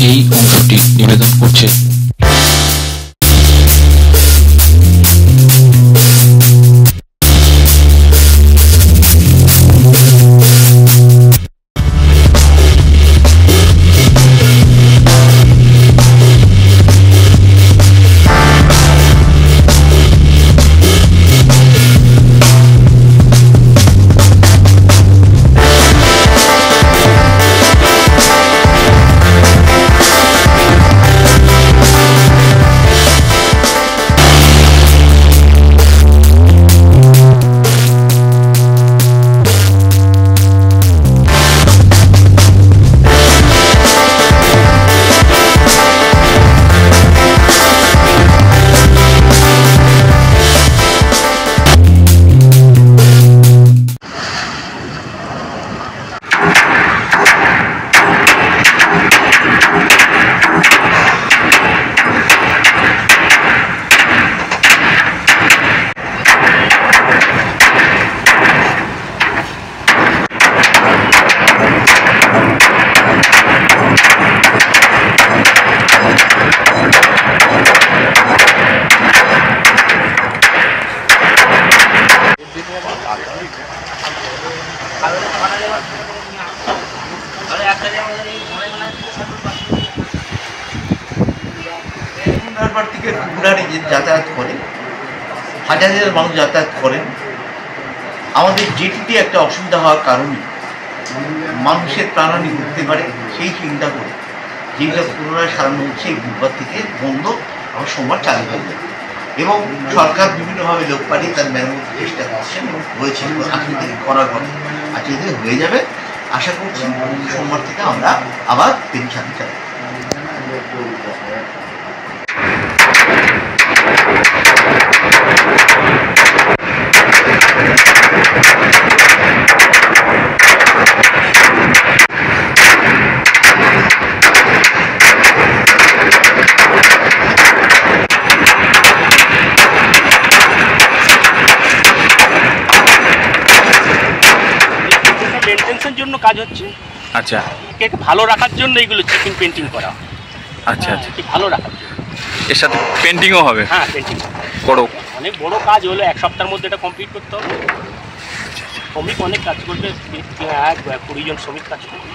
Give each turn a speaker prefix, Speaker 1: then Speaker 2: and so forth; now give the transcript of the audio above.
Speaker 1: এই অংশটি নিবেদন করছে।
Speaker 2: যাতায়াত করে হাজার হাজার মানুষ যাতায়াত করেন। আমাদের যেটিতে একটা অসুবিধা হওয়ার কারণে মানুষের প্রাণহানি ঘটতে পারে সেই চিন্তা করে যেটা পুনরায় সারানো হচ্ছে এই বুধবার থেকে বন্ধ আবার সোমবার চালু হয়ে যাবে এবং সরকার বিভিন্নভাবে লোক পাঠিয়ে তার মেরামতের চেষ্টা করছেন এবং হয়েছে আজকে থেকে করার কথা আজকে থেকে হয়ে যাবে। আশা করছি সোমবার থেকে আমরা আবার ট্রেন চালু চালাবো।
Speaker 3: মেইনটেন্সের জন্য কাজ হচ্ছে।
Speaker 1: আচ্ছা,
Speaker 3: একে ভালো রাখার জন্য এইগুলো চিপিং পেন্টিং করা।
Speaker 1: আচ্ছা আচ্ছা,
Speaker 3: কি ভালো রাখার জন্য
Speaker 1: এর সাথে পেন্টিংও হবে?
Speaker 3: হ্যাঁ, পেন্টিং
Speaker 1: বড়
Speaker 3: অনেক বড় কাজ হলো, এক সপ্তাহের মধ্যে এটা কমপ্লিট করতে হবে। শ্রমিক অনেক কাজ করবে, 20 জন শ্রমিক কাজ করবে।